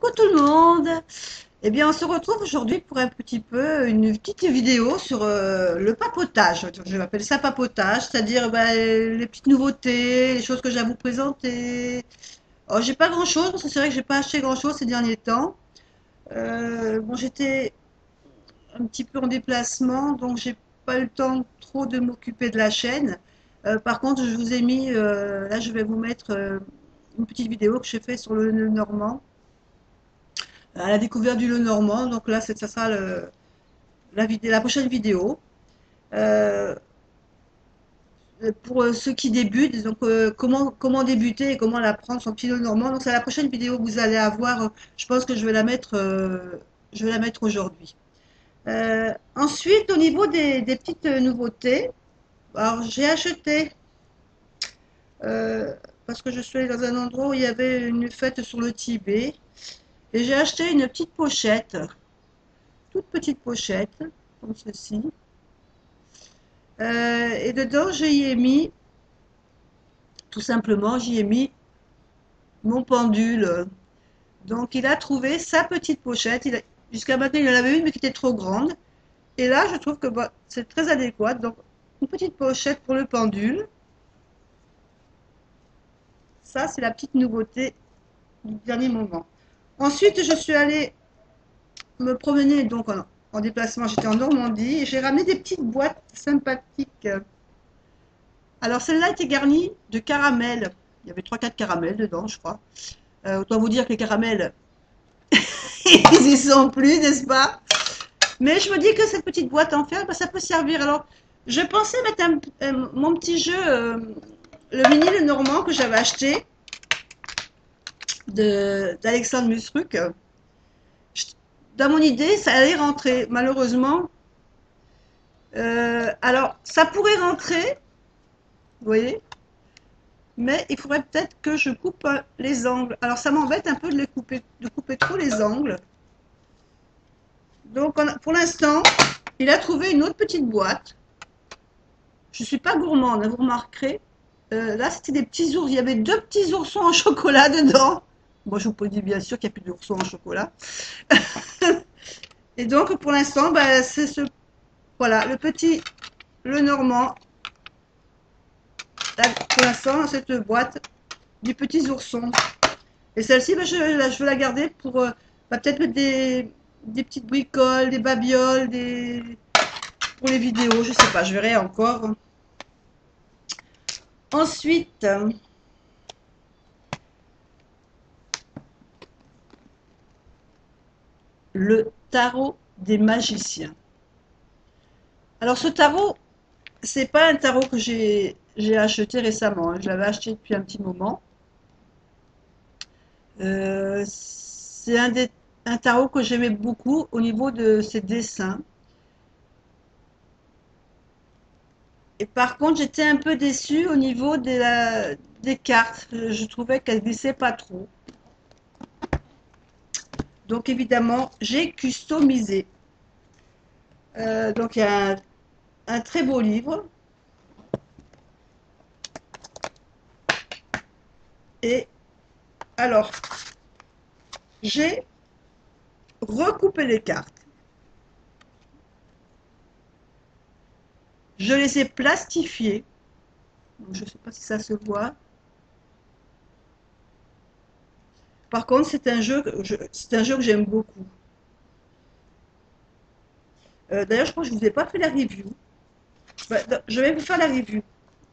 Coucou tout le monde. Eh bien, on se retrouve aujourd'hui pour un petit peu une petite vidéo sur le papotage. Je m'appelle ça papotage, c'est-à-dire les petites nouveautés, les choses que j'ai à vous présenter. Oh, j'ai pas grand-chose parce que c'est vrai que j'ai pas acheté grand-chose ces derniers temps. Bon, j'étais un petit peu en déplacement, donc j'ai pas eu le temps trop de m'occuper de la chaîne. Par contre, je vous ai mis, là, je vais vous mettre une petite vidéo que j'ai fait sur le normand. À la découverte du Lenormand. Donc là, ça sera la prochaine vidéo. Euh, pour ceux qui débutent, donc comment débuter et comment apprendre son petit Lenormand. Donc c'est la prochaine vidéo que vous allez avoir. Je pense que je vais la mettre aujourd'hui. Ensuite, au niveau des petites nouveautés, alors j'ai acheté parce que je suis allée dans un endroit où il y avait une fête sur le Tibet et j'ai acheté une petite pochette, toute petite pochette, comme ceci. Et dedans, j'y ai mis, tout simplement, j'y ai mis mon pendule. Donc, il a trouvé sa petite pochette. Jusqu'à maintenant, il en avait une, mais qui était trop grande. Et là, je trouve que bah, c'est très adéquat. Donc, une petite pochette pour le pendule. Ça, c'est la petite nouveauté du dernier moment. Ensuite, je suis allée me promener donc en déplacement. J'étais en Normandie et j'ai ramené des petites boîtes sympathiques. Alors, celle-là était garnie de caramel. Il y avait trois quatre caramels dedans, je crois. Autant vous dire que les caramels, ils y sont plus, n'est-ce pas? Mais je me dis que cette petite boîte en fer, bah, ça peut servir. Alors, je pensais mettre mon petit jeu, le mini Le Normand que j'avais acheté d'Alexandre Musruc. Dans mon idée, ça allait rentrer. Malheureusement, alors, ça pourrait rentrer, vous voyez, mais il faudrait peut-être que je coupe les angles. Alors, ça m'embête un peu de couper trop les angles. Donc, pour l'instant, il a trouvé une autre petite boîte. Je ne suis pas gourmande, hein, vous remarquerez. Là, c'était des petits ours. Il y avait deux petits oursons en chocolat dedans. Moi, je vous dis bien sûr qu'il n'y a plus d'oursons en chocolat. Et donc, pour l'instant, bah, c'est voilà, le petit, le normand. Là, pour l'instant, dans cette boîte, des petits oursons. Et celle-ci, bah, je veux la garder pour bah, peut-être mettre des petites bricoles, des babioles, pour les vidéos. Je sais pas, je verrai encore. Ensuite, le tarot des magiciens. Alors ce tarot, c'est pas un tarot que j'ai acheté récemment, hein. Je l'avais acheté depuis un petit moment. C'est un tarot que j'aimais beaucoup au niveau de ses dessins. Et par contre, j'étais un peu déçue au niveau des cartes. Je trouvais qu'elles glissaient pas trop. Donc évidemment, j'ai customisé. Donc il y a un très beau livre. Et alors, j'ai recoupé les cartes. Je les ai plastifiées. Je ne sais pas si ça se voit. Par contre, c'est un jeu que j'aime beaucoup. D'ailleurs, je crois que je ne vous ai pas fait la review. Bah, je vais vous faire la review.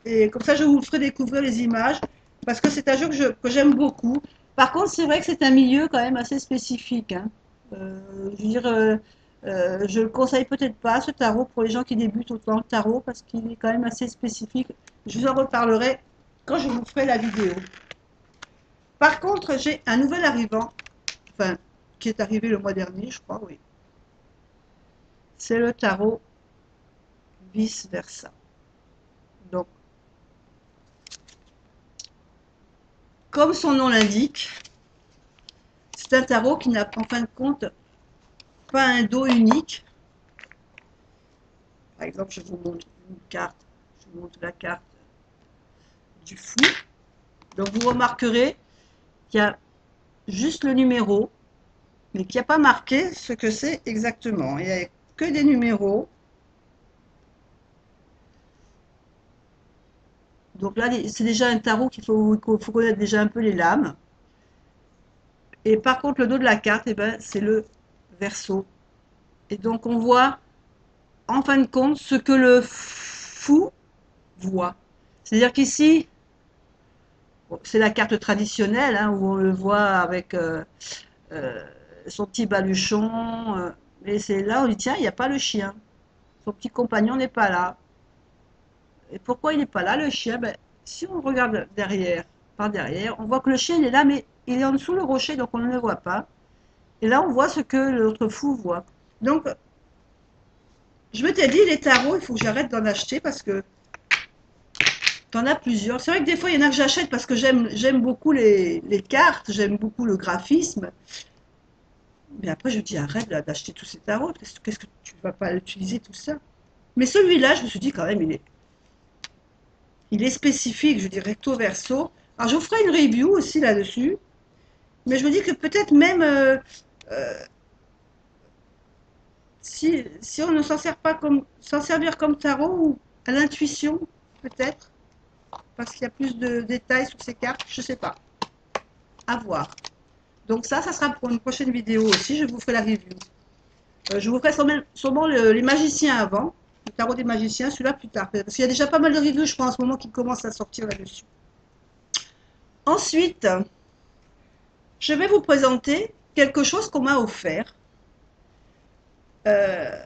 Et comme ça, je vous ferai découvrir les images. Parce que c'est un jeu que j'aime beaucoup. Par contre, c'est vrai que c'est un milieu quand même assez spécifique, hein. Je veux dire, je ne le conseille peut-être pas, ce tarot, pour les gens qui débutent autant le tarot, parce qu'il est quand même assez spécifique. Je vous en reparlerai quand je vous ferai la vidéo. Par contre, j'ai un nouvel arrivant, enfin, qui est arrivé le mois dernier, je crois, oui. C'est le tarot vice-versa. Donc, comme son nom l'indique, c'est un tarot qui n'a en fin de compte pas un dos unique. Par exemple, je vous montre une carte, je vous montre la carte du fou. Donc vous remarquerez qu'il y a juste le numéro, mais qui n'a pas marqué ce que c'est exactement. Il n'y a que des numéros. Donc là, c'est déjà un tarot qu'il faut connaître déjà un peu les lames. Et par contre, le dos de la carte, eh ben, c'est le verso. Et donc, on voit, en fin de compte, ce que le fou voit. C'est-à-dire qu'ici, bon, c'est la carte traditionnelle, hein, où on le voit avec euh, son petit baluchon. Mais c'est là où on dit, tiens, il n'y a pas le chien. Son petit compagnon n'est pas là. Et pourquoi il n'est pas là, le chien? Ben, si on regarde derrière, par derrière, on voit que le chien il est là, mais il est en dessous le rocher, donc on ne le voit pas. Et là, on voit ce que l'autre fou voit. Donc, je m'étais dit, les tarots, il faut que j'arrête d'en acheter parce que t'en as plusieurs. C'est vrai que des fois, il y en a que j'achète parce que j'aime beaucoup les cartes, j'aime beaucoup le graphisme. Mais après, je me dis, arrête d'acheter tous ces tarots. Qu'est-ce que tu vas pas utiliser tout ça? Mais celui-là, je me suis dit quand même, il est spécifique, je dis recto verso. Alors, je vous ferai une review aussi là-dessus. Mais je me dis que peut-être même euh, si on ne s'en sert pas comme s'en servir comme tarot ou à l'intuition, peut-être, parce qu'il y a plus de détails sur ces cartes, je sais pas. À voir. Donc ça sera pour une prochaine vidéo aussi, je vous ferai la review. Je vous ferai sûrement les magiciens avant, le tarot des magiciens, celui-là plus tard. Parce qu'il y a déjà pas mal de reviews, je crois, en ce moment qui commencent à sortir là-dessus. Ensuite, je vais vous présenter quelque chose qu'on m'a offert euh,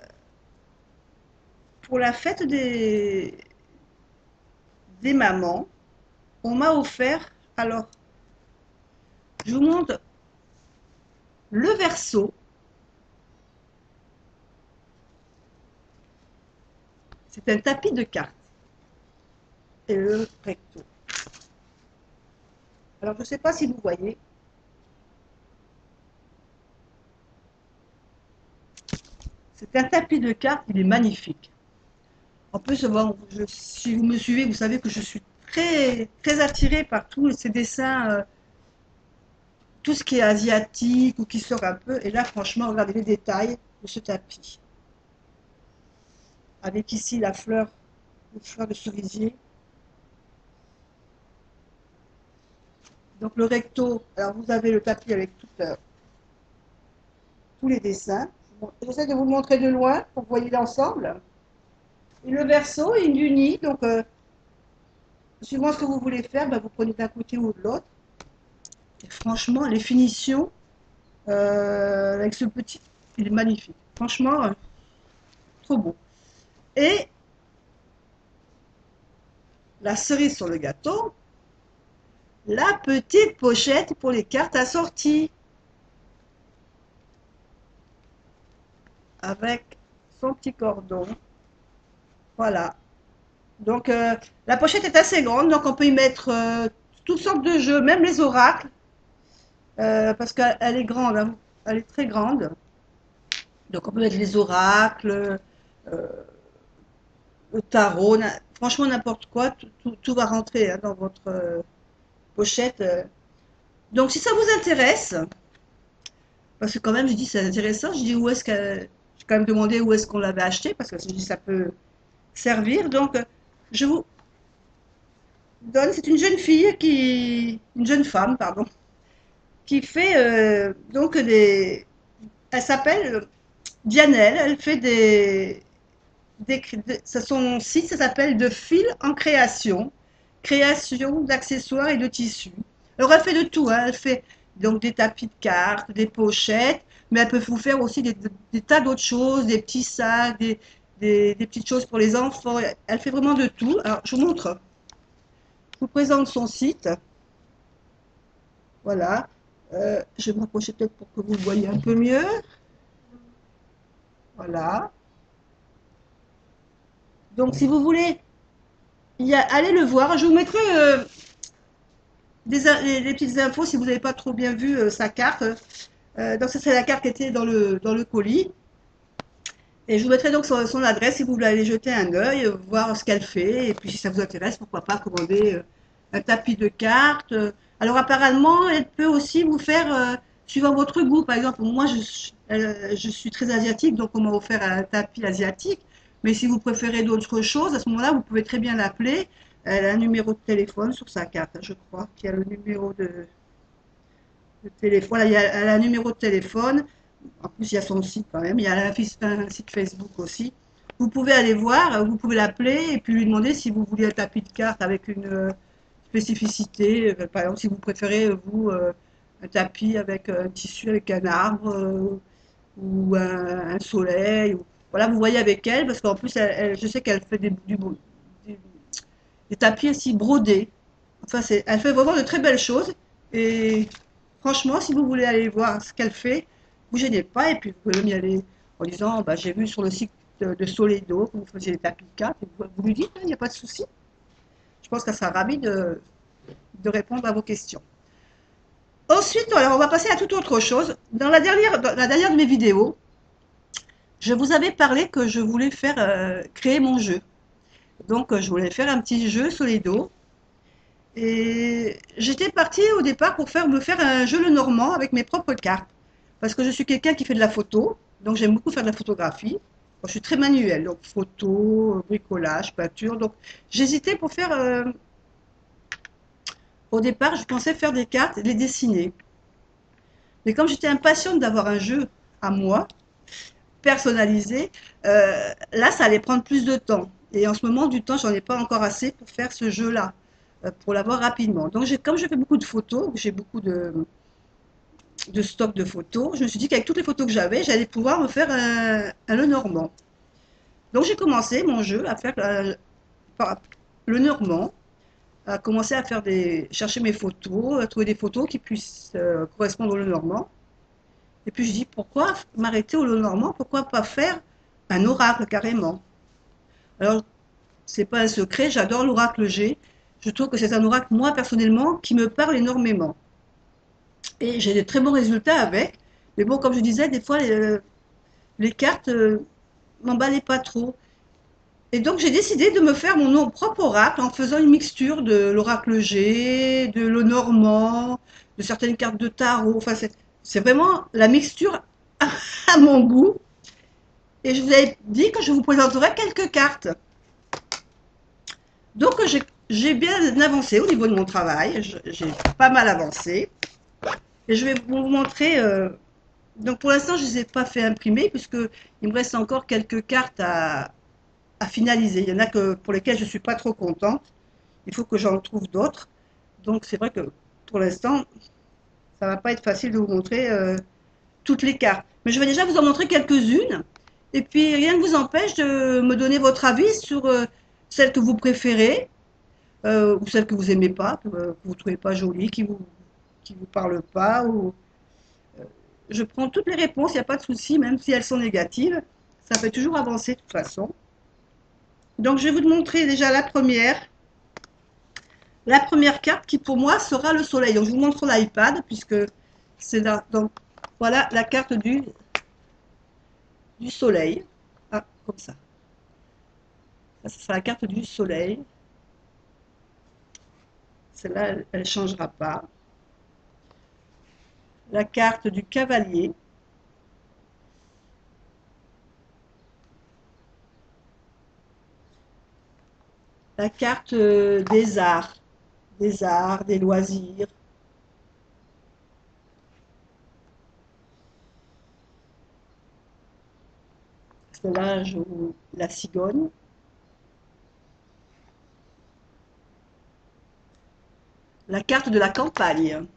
pour la fête des mamans. On m'a offert, alors, je vous montre le verso. C'est un tapis de cartes. Et le recto. Alors, je ne sais pas si vous voyez. C'est un tapis de cartes, il est magnifique. En plus, bon, si vous me suivez, vous savez que je suis très, très attirée par tous ces dessins, tout ce qui est asiatique ou qui sort un peu. Et là, franchement, regardez les détails de ce tapis. Avec ici la fleur, une fleur de cerisier. Donc le recto, alors vous avez le tapis avec tous les dessins. Bon, j'essaie de vous le montrer de loin pour que vous voyez l'ensemble. Et le verso, il unit, donc suivant ce que vous voulez faire, ben, vous prenez d'un côté ou de l'autre. Et franchement, les finitions, avec ce petit, il est magnifique. Franchement, trop beau. Et la cerise sur le gâteau, la petite pochette pour les cartes assorties. Avec son petit cordon. Voilà. Donc, la pochette est assez grande, donc on peut y mettre toutes sortes de jeux, même les oracles, parce qu'elle est grande, hein, elle est très grande. Donc, on peut mettre les oracles, euh, le tarot, franchement n'importe quoi, tout va rentrer hein, dans votre pochette. Donc, si ça vous intéresse, parce que quand même, je dis c'est intéressant, je dis où est-ce que, j'ai quand même demandé où est-ce qu'on l'avait acheté, parce que je dis ça peut servir. Donc, je vous donne, c'est une jeune femme, pardon, qui fait donc elle s'appelle Dianelle, elle fait son site, ça s'appelle De fil en création, création d'accessoires et de tissus. Alors elle fait de tout, hein. Elle fait donc des tapis de cartes, des pochettes, mais elle peut vous faire aussi des tas d'autres choses, des petits sacs, des petites choses pour les enfants. Elle fait vraiment de tout. Alors je vous montre. Je vous présente son site. Voilà. Je vais m'approcher peut-être pour que vous voyez un peu mieux. Voilà. Donc, si vous voulez allez le voir. Je vous mettrai les petites infos si vous n'avez pas trop bien vu sa carte. Donc, ça, c'est la carte qui était dans le colis. Et je vous mettrai donc son adresse si vous voulez aller jeter un œil, voir ce qu'elle fait. Et puis, si ça vous intéresse, pourquoi pas commander un tapis de cartes. Alors, apparemment, elle peut aussi vous faire suivant votre goût. Par exemple, moi, je suis très asiatique, donc on m'a offert un tapis asiatique. Mais si vous préférez d'autres choses, à ce moment-là, vous pouvez très bien l'appeler. Elle a un numéro de téléphone sur sa carte, je crois, qu'il y a le numéro de téléphone. Elle a un numéro de téléphone. En plus, il y a son site quand même. Il y a un site Facebook aussi. Vous pouvez aller voir, vous pouvez l'appeler et puis lui demander si vous voulez un tapis de carte avec une spécificité. Par exemple, si vous préférez, vous, un tapis avec un tissu, avec un arbre ou un soleil. Voilà, vous voyez avec elle, parce qu'en plus, je sais qu'elle fait des, des tapis aussi brodés. Enfin, elle fait vraiment de très belles choses. Et franchement, si vous voulez aller voir ce qu'elle fait, vous gênez pas. Et puis, vous pouvez même y aller en disant, bah, j'ai vu sur le site de Soledo que vous faisiez des tapis de cartes. Et vous lui dites, il n'y a pas de souci. Je pense qu'elle sera ravie de répondre à vos questions. Ensuite, alors, on va passer à toute autre chose. Dans la dernière de mes vidéos, je vous avais parlé que je voulais faire créer mon jeu. Donc, je voulais faire un petit jeu Soledo. Et j'étais partie au départ pour me faire un jeu le normand avec mes propres cartes. Parce que je suis quelqu'un qui fait de la photo, donc j'aime beaucoup faire de la photographie. Bon, je suis très manuelle, donc photo, bricolage, peinture. Donc j'hésitais pour faire. Au départ, je pensais faire des cartes et les dessiner. Mais comme j'étais impatiente d'avoir un jeu à moi, personnalisé, là, ça allait prendre plus de temps. Et en ce moment, du temps, j'en ai pas encore assez pour faire ce jeu-là, pour l'avoir rapidement. Donc, comme je fais beaucoup de photos, j'ai beaucoup de stock de photos, je me suis dit qu'avec toutes les photos que j'avais, j'allais pouvoir me faire un Lenormand. Donc, j'ai commencé mon jeu à faire le Normand, à commencer à chercher mes photos, à trouver des photos qui puissent correspondre au Lenormand. Et puis je dis, pourquoi m'arrêter au Lenormand? Pourquoi pas faire un oracle carrément? Alors, c'est pas un secret, j'adore l'oracle G. Je trouve que c'est un oracle, moi personnellement, qui me parle énormément. Et j'ai des très bons résultats avec. Mais bon, comme je disais, des fois, les cartes m'emballaient pas trop. Et donc, j'ai décidé de me faire mon propre oracle en faisant une mixture de l'oracle G, de Lenormand, de certaines cartes de tarot. Enfin, c'est vraiment la mixture à mon goût. Et je vous avais dit que je vous présenterai quelques cartes. Donc j'ai bien avancé au niveau de mon travail, j'ai pas mal avancé. Et je vais vous montrer, donc pour l'instant je ne les ai pas fait imprimer puisque il me reste encore quelques cartes à finaliser. Il y en a pour lesquelles je ne suis pas trop contente, il faut que j'en trouve d'autres. Donc c'est vrai que pour l'instant ça ne va pas être facile de vous montrer toutes les cartes. Mais je vais déjà vous en montrer quelques-unes. Et puis rien ne vous empêche de me donner votre avis sur celle que vous préférez ou celle que vous aimez pas, que vous trouvez pas jolie, qui vous parle pas. Je prends toutes les réponses, il n'y a pas de souci, même si elles sont négatives. Ça fait toujours avancer de toute façon. Donc je vais vous montrer déjà la première. La première carte qui pour moi sera le soleil. Donc je vous montre l'iPad puisque c'est là. Donc voilà la carte du soleil. Ah, comme ça. Ça sera la carte du soleil. Celle-là, elle ne changera pas. La carte du cavalier. La carte des arts, des loisirs. Celle-là, la cigogne. La carte de la campagne,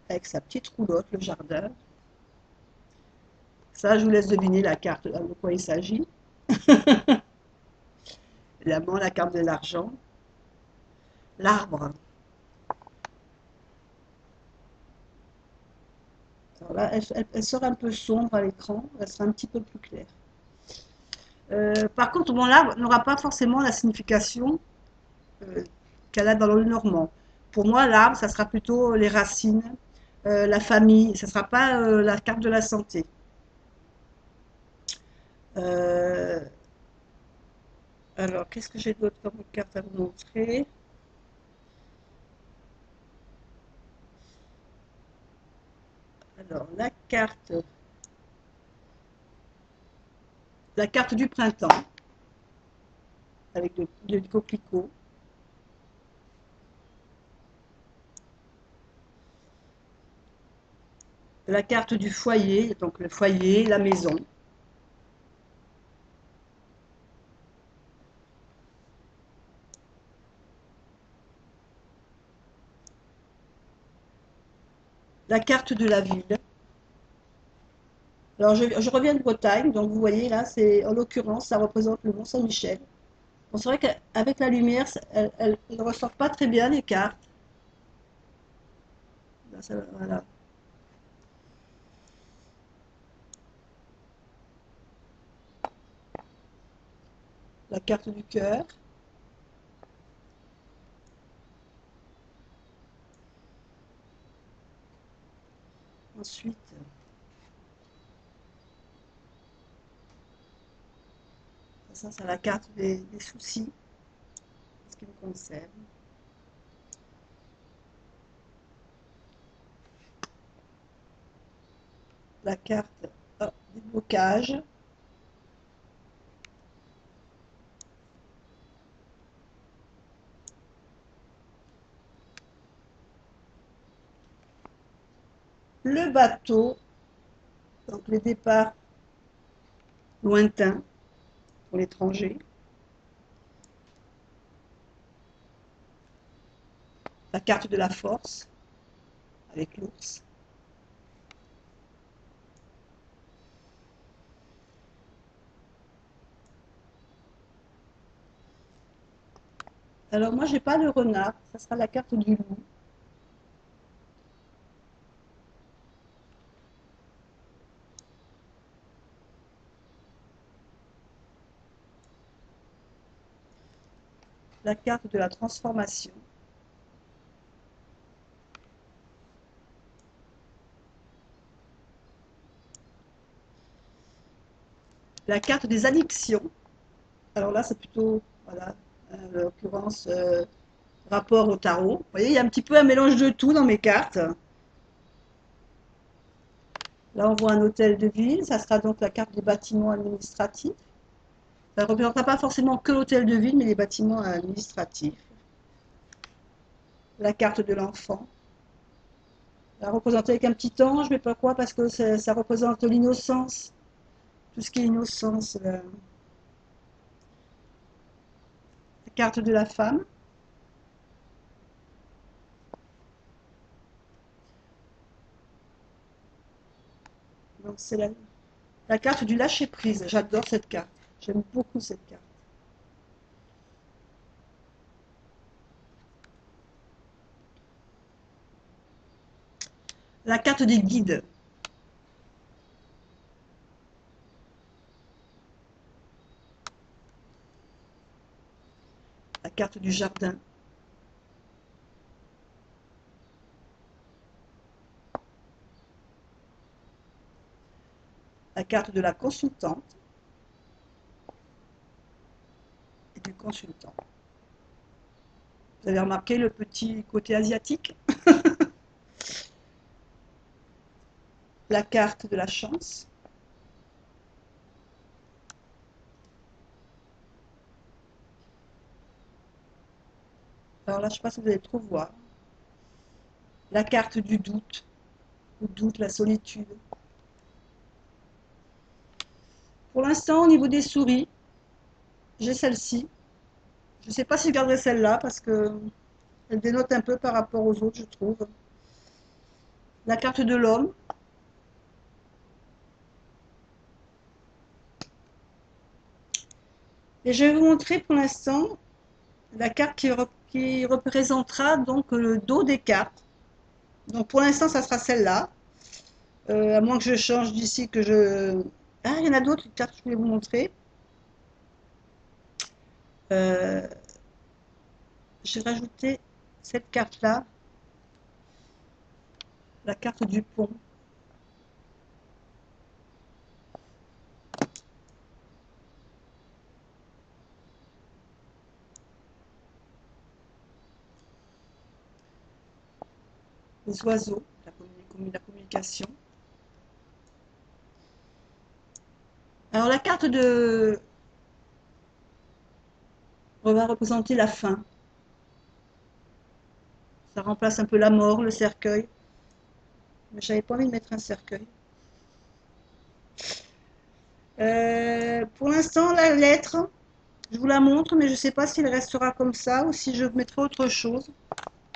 avec sa petite roulotte, le jardin. Ça, je vous laisse deviner la carte, de quoi il s'agit. Évidemment, la carte de l'argent. L'arbre. Alors là, elle sera un peu sombre à l'écran, elle sera un petit peu plus claire. Par contre, bon, l'arbre n'aura pas forcément la signification euh, qu'elle a dans le normand. Pour moi, l'arbre, ça sera plutôt les racines, la famille, ça ne sera pas la carte de la santé. Euh, alors, qu'est-ce que j'ai d'autre comme carte à vous montrer? Alors, la carte du printemps, avec le coquelicot. La carte du foyer, donc le foyer, la maison. La carte de la ville. Alors, je reviens de Bretagne, donc vous voyez là, c'est en l'occurrence, ça représente le Mont-Saint-Michel. Bon, c'est vrai qu'avec la lumière, elle ne ressort pas très bien les cartes. Là, voilà. La carte du cœur. Ensuite, ça c'est la carte des soucis, ce qui me concerne. La carte des blocages. Le bateau, donc les départs lointains pour l'étranger. La carte de la force avec l'ours. Alors moi j'ai pas le renard, ça sera la carte du loup. La carte de la transformation. La carte des addictions. Alors là c'est plutôt, voilà, en l'occurrence, rapport au tarot. Vous voyez, il y a un petit peu un mélange de tout dans mes cartes. Là on voit un hôtel de ville, ça sera donc la carte des bâtiments administratifs. Ça ne représentera pas forcément que l'hôtel de ville, mais les bâtiments administratifs. La carte de l'enfant. La représenter avec un petit ange, mais pourquoi? Parce que ça représente l'innocence, tout ce qui est innocence. La carte de la femme. Donc c'est la carte du lâcher prise. J'adore cette carte. J'aime beaucoup cette carte. La carte des guides. La carte du jardin. La carte de la consultante et du consultant. Vous avez remarqué le petit côté asiatique? La carte de la chance. Alors là, je ne sais pas si vous allez trop voir. La carte du doute. Le doute, la solitude. Pour l'instant, au niveau des souris, j'ai celle-ci. Je ne sais pas si je garderai celle-là parce qu'elle dénote un peu par rapport aux autres, je trouve. La carte de l'homme. Et je vais vous montrer pour l'instant la carte qui représentera donc le dos des cartes. Donc pour l'instant, ça sera celle-là. À moins que je change d'ici, que je... Ah, il y en a d'autres cartes que je voulais vous montrer. Euh, j'ai rajouté cette carte-là, la carte du pont. Les oiseaux, la communication. Alors la carte de on va représenter la fin. Ça remplace un peu la mort, le cercueil. Mais j'avais pas envie de mettre un cercueil. Pour l'instant, la lettre, je vous la montre, mais je ne sais pas s'il restera comme ça ou si je mettrai autre chose.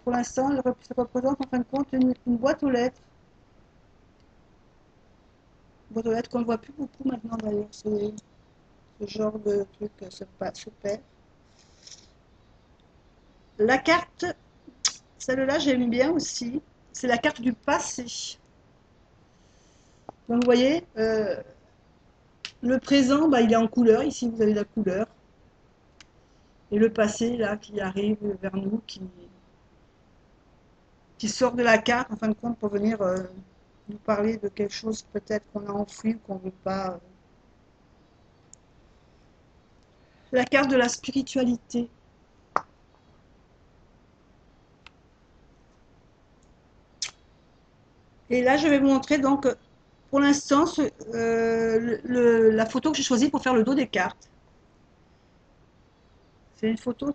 Pour l'instant, ça représente en fin de compte une boîte aux lettres. Une boîte aux lettres qu'on ne voit plus beaucoup maintenant d'ailleurs. Ce genre de truc se perd. La carte, celle-là, j'aime bien aussi. C'est la carte du passé. Donc vous voyez, le présent, bah, il est en couleur. Ici, vous avez la couleur. Et le passé, là, qui arrive vers nous, qui sort de la carte, en fin de compte, pour venir nous parler de quelque chose peut-être qu'on a enfoui ou qu'on ne veut pas. La carte de la spiritualité. Et là, je vais vous montrer donc, pour l'instant, la photo que j'ai choisie pour faire le dos des cartes. C'est une photo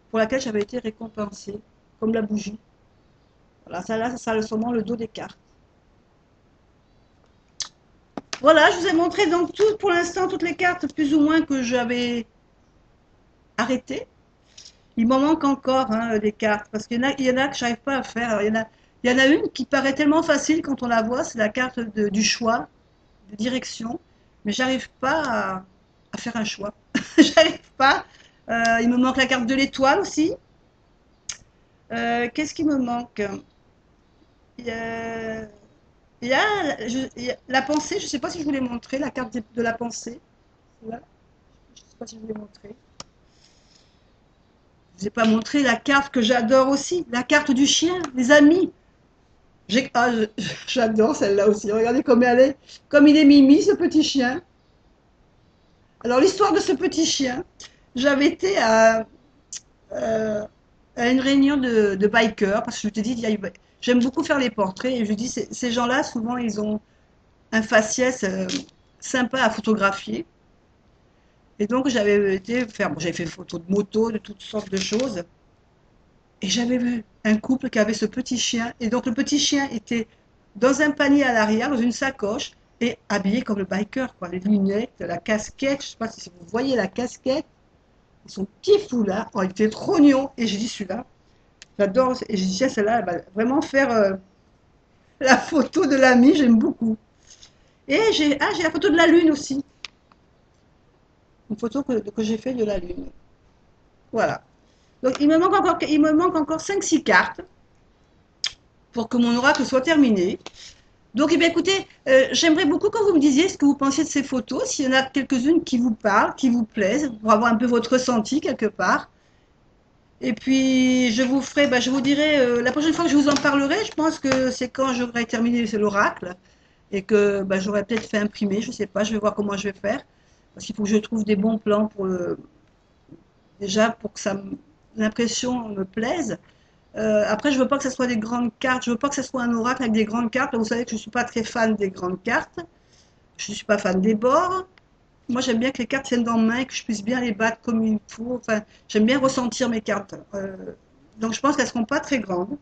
pour laquelle j'avais été récompensée, comme la bougie. Voilà, ça là, ça sera sûrement le dos des cartes. Voilà, je vous ai montré donc pour l'instant toutes les cartes plus ou moins que j'avais arrêtées. Il m'en manque encore hein, des cartes parce qu'il y en a que je n'arrive pas à faire. Alors, il y en a une qui paraît tellement facile quand on la voit, c'est la carte du choix, de direction, mais j'arrive pas à faire un choix. J'arrive pas. Il me manque la carte de l'étoile aussi. Qu'est-ce qui me manque? Il y a, il y a la pensée, je ne sais pas si je vous l'ai montré, la carte de la pensée. Là. Je ne sais pas si je vous l'ai montré. Je ne vous ai pas montré la carte que j'adore aussi, la carte du chien, les amis. Ah, j'adore celle-là aussi. Regardez comme elle est, comme il est mimi, ce petit chien. Alors l'histoire de ce petit chien, j'avais été euh, à une réunion de bikers parce que je te dis, j'aime beaucoup faire les portraits et je dis, ces gens-là, souvent, ils ont un faciès sympa à photographier. Et donc j'avais été faire, bon, j'avais fait photos de moto, de toutes sortes de choses. Et j'avais vu un couple qui avait ce petit chien. Et donc le petit chien était dans un panier à l'arrière, dans une sacoche, et habillé comme le biker, quoi. Les lunettes, la casquette, je ne sais pas si vous voyez la casquette, et son petit foulard. Oh, il était trop mignon. Et j'ai dit celui-là, j'adore. Et j'ai dit, tiens, celle-là, elle va vraiment faire la photo de l'ami, j'aime beaucoup. Et j'ai la photo de la lune aussi. Une photo que j'ai fait de la lune. Voilà. Donc il me manque encore 5-6 cartes pour que mon oracle soit terminé. Donc, eh bien, écoutez, j'aimerais beaucoup que vous me disiez ce que vous pensiez de ces photos, s'il y en a quelques-unes qui vous parlent, qui vous plaisent, pour avoir un peu votre ressenti quelque part. Et puis, je vous dirai, la prochaine fois que je vous en parlerai, je pense que c'est quand j'aurai terminé l'oracle et que j'aurai peut-être fait imprimer, je ne sais pas, je vais voir comment je vais faire. Parce qu'il faut que je trouve des bons plans déjà pour que l'impression me plaise. Après, je veux pas que ce soit des grandes cartes. Je veux pas que ce soit un oracle avec des grandes cartes. Vous savez que je suis pas très fan des grandes cartes. Je suis pas fan des bords. Moi, j'aime bien que les cartes tiennent dans ma main et que je puisse bien les battre comme il faut. Enfin, j'aime bien ressentir mes cartes. Donc, je pense qu'elles seront pas très grandes.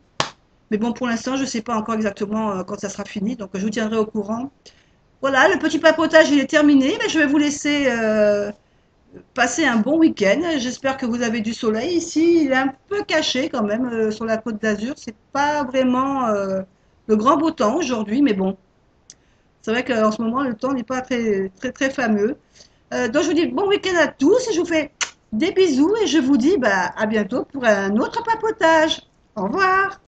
Mais bon, pour l'instant, je sais pas encore exactement quand ça sera fini. Donc, je vous tiendrai au courant. Voilà, le petit papotage, il est terminé. Mais je vais vous laisser passer un bon week-end. J'espère que vous avez du soleil. Ici, il est un peu caché quand même sur la Côte d'Azur. C'est pas vraiment le grand beau temps aujourd'hui, mais bon, c'est vrai qu'en ce moment, le temps n'est pas très, très, très fameux. Donc, je vous dis bon week-end à tous et je vous fais des bisous et je vous dis à bientôt pour un autre papotage. Au revoir.